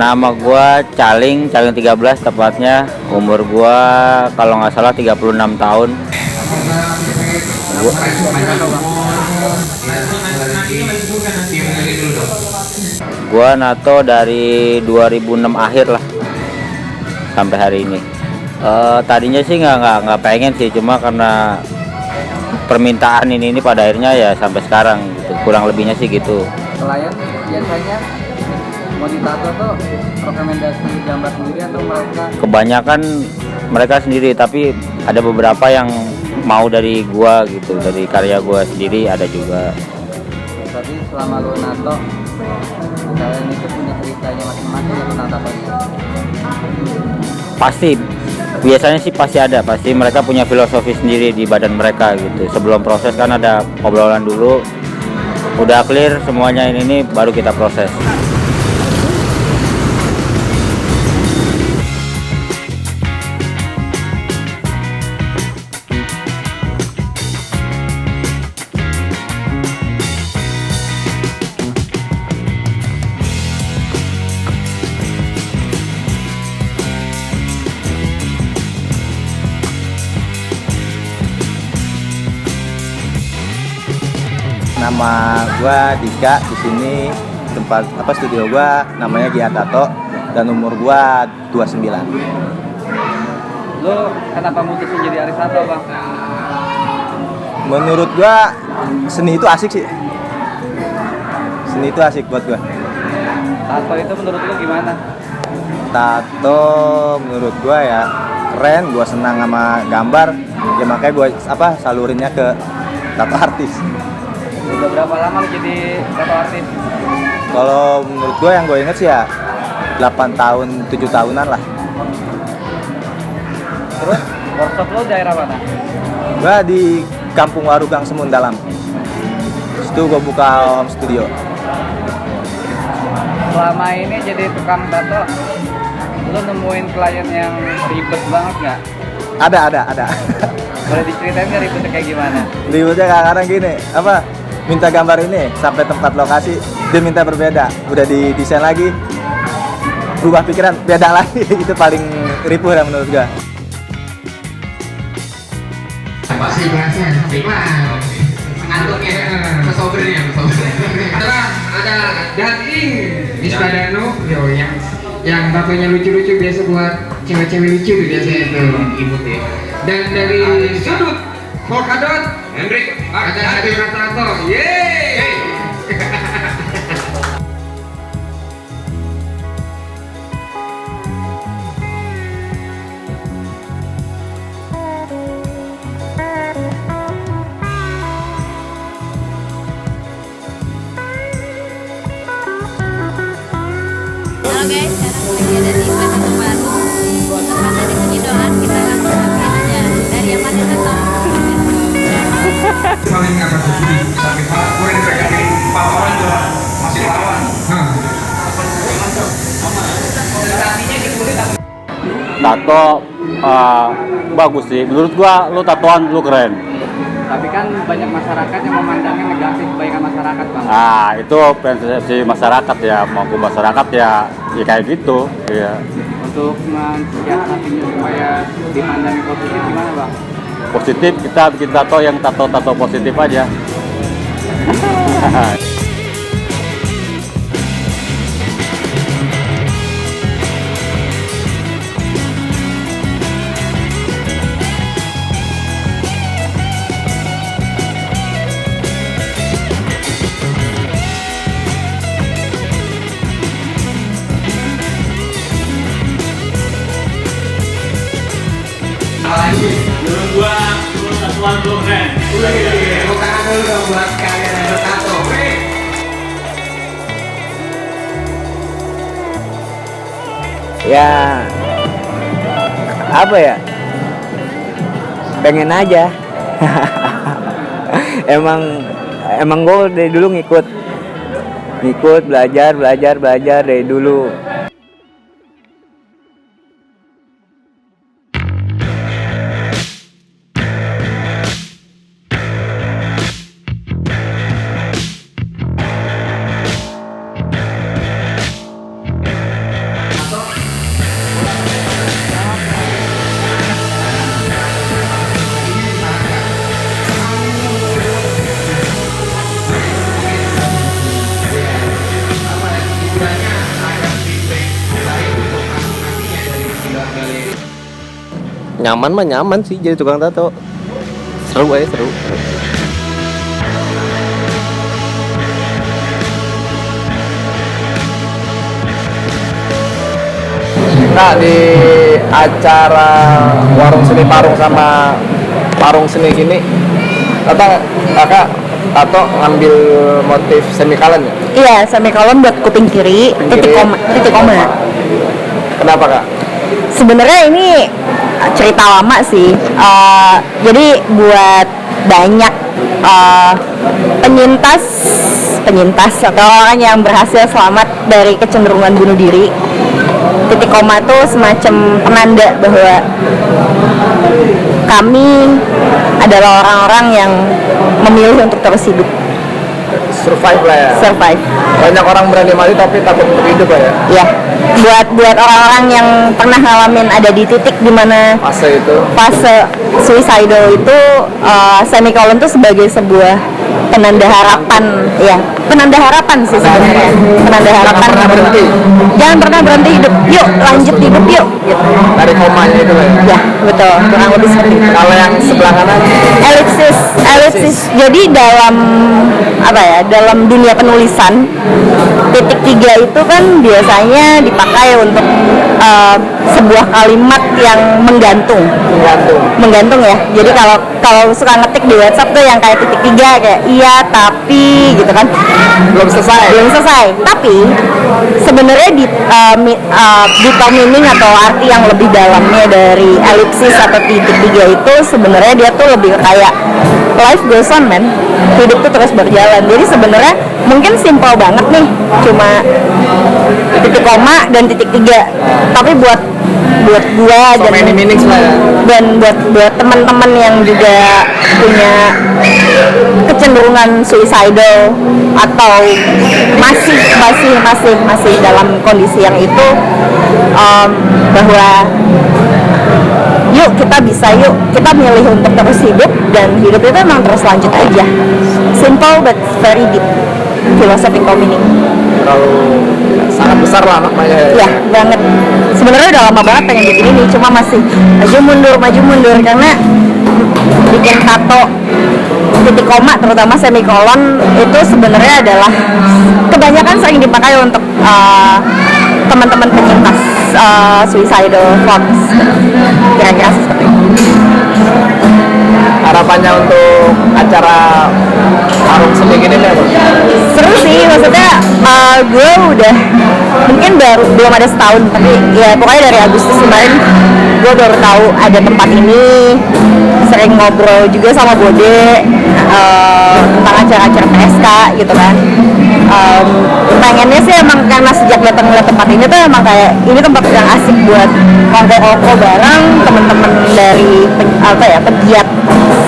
Nama gua Caling 13 tepatnya. Umur gua kalau nggak salah 36 tahun. Gua, gua NATO dari 2006 akhir lah sampai hari ini. Tadinya sih nggak pengen sih, cuma karena permintaan ini pada akhirnya ya sampai sekarang gitu. Kurang lebihnya sih gitu. Klien biasanya mau ditato tuh rekomendasi gambar sendiri atau mereka? Kebanyakan mereka sendiri, tapi ada beberapa yang mau dari gua gitu, dari karya gua sendiri ada juga. Berarti selama lu nato, kalian itu punya ceritanya masing-masing atau tatapannya? Pasti, biasanya sih pasti mereka punya filosofi sendiri di badan mereka gitu. Sebelum proses kan ada obrolan dulu, udah clear semuanya ini baru kita proses. Nama gua Dika, di sini tempat studio gua namanya Gia Tato dan umur gua 29. Lu kenapa mutusin jadi Arisato, Bang? Menurut gua seni itu asik sih. Seni itu asik buat gua. Tato itu menurut lu gimana? Tato menurut gua ya keren, gua senang sama gambar. Ya makanya gua salurinnya ke tato artis. Udah berapa lama lu jadi tato artis? Kalau menurut gue yang gue inget sih ya 8 tahun, 7 tahunan lah. Terus workshop lu daerah mana? Gue di Kampung Waru Gang Semun Dalam. Situ gue buka home studio. Selama ini jadi tukang tato, lu nemuin klien yang ribet banget nggak? Ada. Boleh diceritain nggak ribetnya kayak gimana? Ributnya kadang-kadang gini, minta gambar ini sampai tempat lokasi dia minta berbeda, udah didesain lagi berubah pikiran beda lagi. Itu paling ripuh ya menurut gua. Pasti bahasnya gimana? Ngantuknya, kesobernya. Terus ada Dating Miskadano, yang tatonya lucu-lucu biasa buat cewek-cewek lucu biasanya itu imut ya. Dan dari sudut Polkadot, Hendrik, ada Hadira Tato, yeay! Halo guys, sekarang lagi ada di Pasar Baru. Tempatnya di Pujidoan, kita langsung mampir aja. Dari yang mana tato? Saling apa tuh? Sampai para kue dipegangin paparan juga masih lawan. Tato bagus sih, menurut gua lu tatoan lu keren. Tapi kan banyak masyarakat yang memandangnya negatif kebaikan masyarakat, Bang. Nah itu persepsi masyarakat ya, mau ke masyarakat ya kayak gitu ya. Untuk mensiasatinya supaya dipandangi positif gimana, Bang? Positif, kita bikin tato yang tato positif aja. Menurut gua tatuan lu keren. Bukan dulu dong buat kalian yang bertato. Ya apa ya, pengen aja. emang gue dari dulu ngikut belajar dari dulu. Nyaman mah nyaman sih jadi tukang tato. Seru aja seru. Nah, di acara warung seni Parung sama Parung Seni gini, kakak tato ngambil motif semikolon ya? Iya, semikolon buat kuping kiri, titik koma. Kenapa kak? Sebenarnya ini cerita lama sih. Jadi buat banyak penyintas atau orang yang berhasil selamat dari kecenderungan bunuh diri, titik koma itu semacam penanda bahwa kami adalah orang-orang yang memilih untuk terus hidup. Survive lah ya. Survive. Banyak orang berani mati tapi takut untuk hidup lah ya. Ya, buat orang-orang yang pernah ngalamin ada di titik dimana fase suicidal itu, semikolon itu sebagai sebuah penanda harapan, ya, penanda harapan sih sebenarnya, penanda harapan. Jangan pernah berhenti hidup, yuk lanjut hidup yuk. Gitu. Dari komanya itu lah ya. Ya, betul, kurang lebih seperti itu. Kalau yang sebelah kanan, elipsis. Jadi dalam dunia penulisan, titik 3 itu kan biasanya dipakai untuk sebuah kalimat yang menggantung ya. Jadi kalau suka ngetik di WhatsApp tuh yang kayak titik 3 kayak iya tapi gitu kan, belum selesai. Tapi sebenarnya detail meaning atau arti yang lebih dalamnya dari elipsis atau titik 3 itu sebenarnya dia tuh lebih kayak life goes on man, hidup tuh terus berjalan. Jadi sebenarnya mungkin simpel banget nih, cuma titik koma dan titik 3, tapi buat gua dan buat teman-teman yang juga punya kecenderungan suicidal atau masih dalam kondisi yang itu, bahwa yuk kita milih untuk terus hidup, dan hidup itu emang terus lanjut aja. Simple but very deep philosophical meaning. kalau sangat besar lah maknanya. Ya, banget. Sebenarnya udah lama banget pengen bikin ini, cuma masih maju mundur karena bikin tato titik koma terutama semikolon itu sebenarnya adalah kebanyakan sering dipakai untuk teman-teman penyintas suicidal thoughts, kira-kira seperti itu. Harapannya untuk acara Parung Seni gini nih apa? Seru sih, maksudnya gue udah mungkin belum ada setahun, tapi ya pokoknya dari Agustus kemarin gue baru tahu ada tempat ini, sering ngobrol juga sama Bode tentang acara-acara PSK gitu kan. Pengennya sih emang karena sejak datang ke tempat ini tuh emang kayak ini tempat yang asik buat kongko bareng temen-temen dari pegiat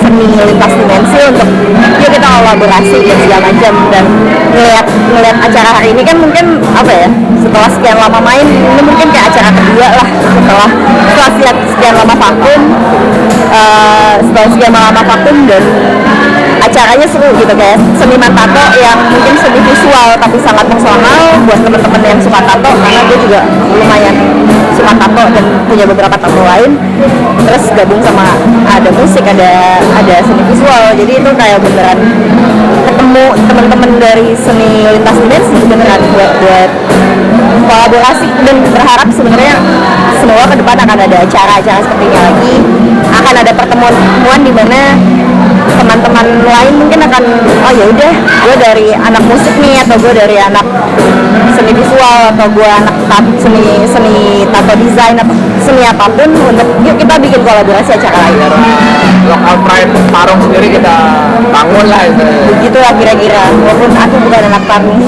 seni lintas dimensi untuk yuk kita kolaborasi dan segala macam. Dan ngeliat acara hari ini kan mungkin setelah sekian lama main, ini mungkin kayak acara kedua lah setelah sekian lama vakum, dan acaranya seru gitu, kayak seniman tato yang mungkin seni visual tapi sangat personal buat teman-teman yang suka tato, karena gue juga lumayan suka tato dan punya beberapa tato lain, terus gabung sama ada musik, ada seni visual, jadi itu kayak beneran ketemu teman-teman dari seni lintas dimensi beneran buat kolaborasi. Dan berharap sebenarnya semoga ke depan akan ada acara-acara seperti ini lagi, akan ada pertemuan di mana teman-teman lain mungkin akan ya udah gue dari anak musik nih, atau gue dari anak seni visual, atau gue anak seni tato desain atau seni apapun, untuk yuk kita bikin kolaborasi acara lain. Local pride Parung sendiri kita bangun lah itu. Begitulah kira-kira, walaupun aku bukan anak Parung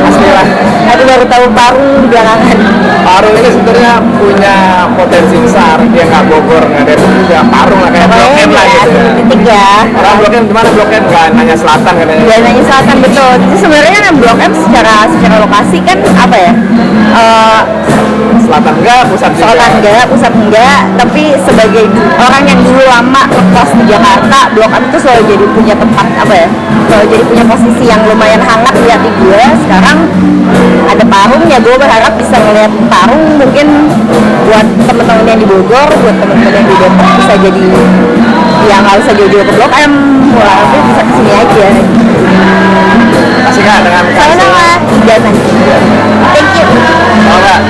asli lah, aku baru tahu Parung belakangan. Parung ini sebenarnya punya potensi besar, dia nggak Bogor, nggak Depok juga, Parung lah kayak Blok M lah gitu. Titik ya. Orang Blok M gimana Blok M? Nggak nanya selatan katanya. Nggak nanya selatan, betul. Jadi sebenarnya Blok M secara lokasi kan Selatan enggak, pusat juga. Selatan enggak, pusat enggak, tapi sebagai orang yang dulu lama ngekos di Jakarta, Blok M itu selalu jadi punya tempat jadi punya posisi yang lumayan hangat di hati gue. Sekarang ada Parung, ya gue berharap bisa ngeliat Parung mungkin buat temen-temen yang di Bogor, buat temen-temen yang di Depok bisa jadi ya nggak usah jauh-jauh ke Blok M, walaupun bisa kesini aja. Masih nggak dengan Sama-sama, jangan. Thank you. Mau nggak?